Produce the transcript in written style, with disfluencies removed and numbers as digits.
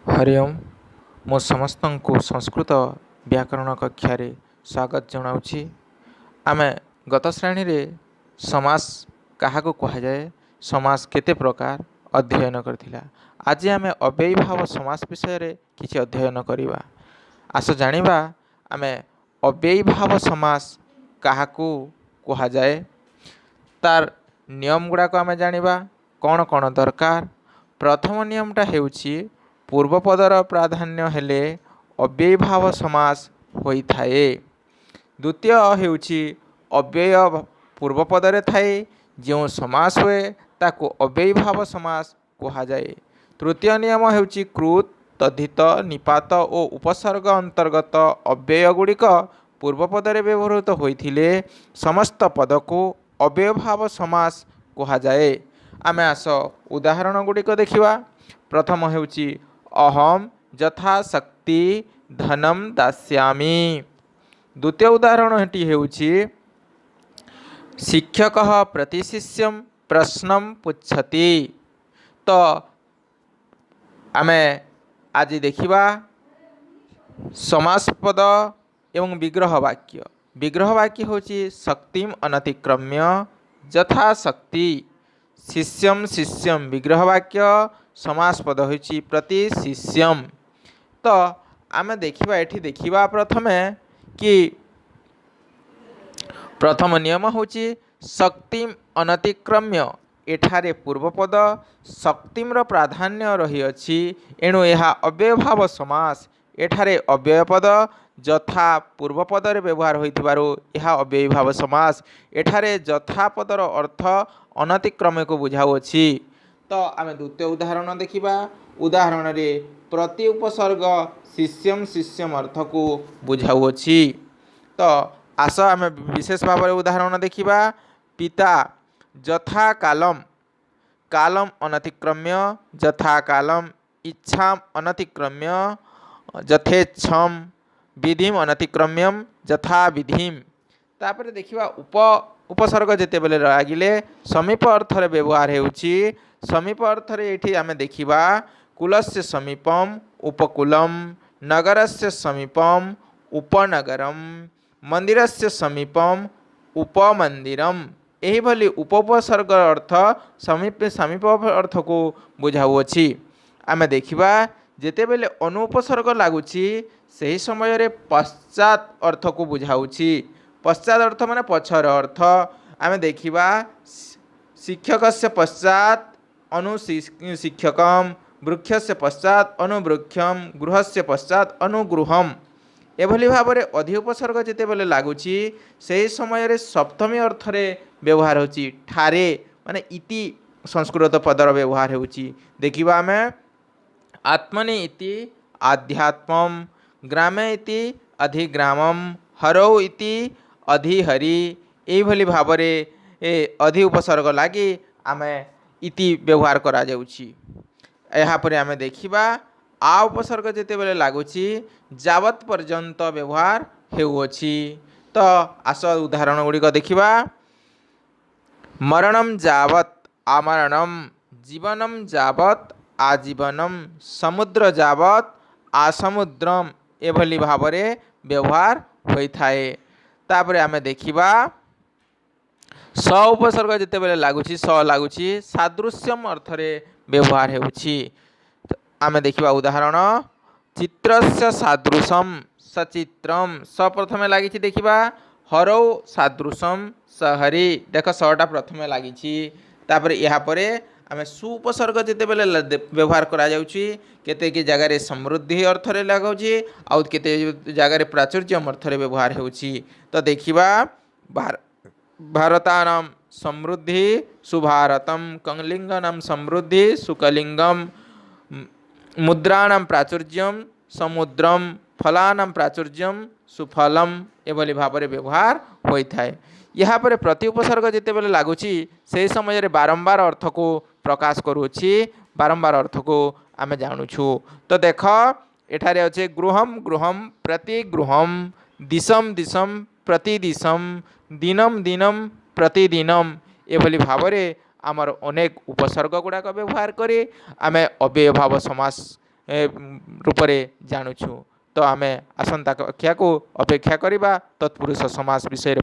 हरिओम मो समस्त को संस्कृत व्याकरण कक्षा रे स्वागत जनाऊँगी। आमे गत श्रेणी रे समास क्या कह जाए समास केते प्रकार अध्ययन करथिला। आज आमे अव्ययी भाव समास विषय रे किछि अध्ययन करिबा। आस जानिबा आमे अव्ययी भाव समास क्या कह जाए तार नियम गुड़ाक आमे जानिबा कौन कौन दरकार। प्रथम नियमटा हेउछि पूर्वपदर प्राधान्य हेले अव्ययी भाव समास होइथाए। द्वितीय हेउछि अव्यय पूर्वपदरे थाए जो समास हुए ताको अव्ययी भाव समास कहा जाए। तृतीय नियम हेउछि कृत तद्धित निपात और उपसर्ग अंतर्गत अव्यय गुड़िक पूर्वपदरे व्यवहृत होइथिले समस्त पद को अव्यय भाव समास कहा जाए। आमे आस उदाहरण गुड़िक देखिबा। प्रथम हेउछि अहम यथा शक्ति धनम दास्यामि। द्वितीय उदाहरण हेटी हेउछि शिक्षक प्रतिशिष्यम प्रश्नम पुच्छति। तो आमे आज देखिबा समास पद एवं विग्रह वाक्य। विग्रह वाक्य होछि शक्तिम अनतिक्रम्य यथा शक्ति। शिष्यम शिष्यम विग्रह वाक्य समास पद होछि प्रति शिष्यम। तो आमे देखिबा एठी देखिबा प्रथमे कि प्रथम नियम होछि शक्तिम अनतिक्रम्य। एठारे पूर्वपद शक्तिम प्राधान्य रही अछि एणु यह अव्यय भाव समास। एठारे अव्यय पद जथा पूर्वपद रे व्यवहार होइथिबारु यह अव्ययी भाव समास। एठारे जथा पदर अर्थ अनतिक्रम्य को बुझाउछि। तो आमे द्वितीय उदाहरण देखिबा। उदाहरण रे प्रति उपसर्ग शिष्यम शिष्यम अर्थ को बुझाउछि। तो आस आमे विशेष भाव उदाहरण देखिबा। पिता यथा कालम कालम अनतिक्रम्य यथा कालम। इच्छा अनतिक्रम्य यथेच्छम। विधिम अनतिक्रम्यम यथा विधिम। तापर देखिबा उपसर्ग जेते बेले लागिले समीप अर्थरे व्यवहार हेउछि। समीप अर्थरे एठी आमे देखिबा कुलस्य समीपम उपकुलम नगरस्य समीपम उपनगरम मंदिरस्य समीपम उपमंदिरम। एही भली उपसर्ग अर्थ समीप अर्थ को बुझाउछि। आमे देखिबा जेते बेले अनुपसर्ग लागुछि सही समय रे पश्चात अर्थ को बुझाउछि। पश्चात अर्थ माने पछर अर्थ। आमे देखिबा शिक्षकस्य पश्चात अनुशिक्षकम वृक्षस्य पश्चात अनुवृक्षम गृहस्य पश्चात अनुगृहम। एभली भाव में अधि उपसर्ग जेते बेले लागुछि सही समय रे सप्तमी अर्थ रे व्यवहार होछि। ठारे माने इति संस्कृत पदर व्यवहार होछि। देखिबा आमे आत्मनि इति आध्यात्मम ग्रामे इति अधिग्रामम हरौ इति अधिहरि। एभली भाव में अधि उपसर्ग लागी आमे इति व्यवहार करा जाउछि। यहाँ पर आमे देखिबा आ उपसर्ग जेते बेले लागुछि जावत पर्यंत व्यवहार हेउछि। तो आस उदाहरण गुड़िक देखिबा। मरणम जावत आमरणम जीवनम जावत आजीवनम समुद्र जावत आसमुद्रम। एभली भाव में व्यवहार होइथाए। तापर आमे देखिबा स उपसर्ग जेते बेले लागुछि स लागुछि सादृश्यम अर्थरे व्यवहार हेउछि। आमे देखिबा उदाहरण चित्रस्य सादृशम सचित्रम। स प्रथमे लागिछि देखिबा हरौ सादृशम सहरी। देख सटा प्रथमे लागिछि। तापर यहाँ परे आमे सुपसर्ग जेते बेले व्यवहार करा जाउछि केते की जगह रे समृद्धि अर्थ रे लागुछि आउ केते जगह रे प्राचुर्य अर्थ रे व्यवहार हेउछि। तो देखिबा भारतानाम समृद्धि सुभारतम कंलिंगनम समृद्धि सुकलिंगम मुद्राणाम प्राचुर्यम समुद्रम फलानाम प्राचुर्यम सुफलम। एभली भाव में व्यवहार होइथाए। यहाँ पर प्रति उपसर्ग जेते बेले लागुछि से समय रे बारंबार अर्थ को प्रकाश करूछि। बारंबार अर्थ को आमे जानुछु। तो देख एठारे अच्छे गृहम गृहम प्रति गृहम दिशम दिशम प्रति दिशम दिनम दिनम प्रतिदिनम। एभली भाव में आमर अनेक उपसर्ग गुड़ाक व्यवहार करी आमे अव्यय भाव समास रूपरे जानुछु। तो आमे आसंता कक्षा को अपेक्षा करिबा तत्पुरुष समास विषय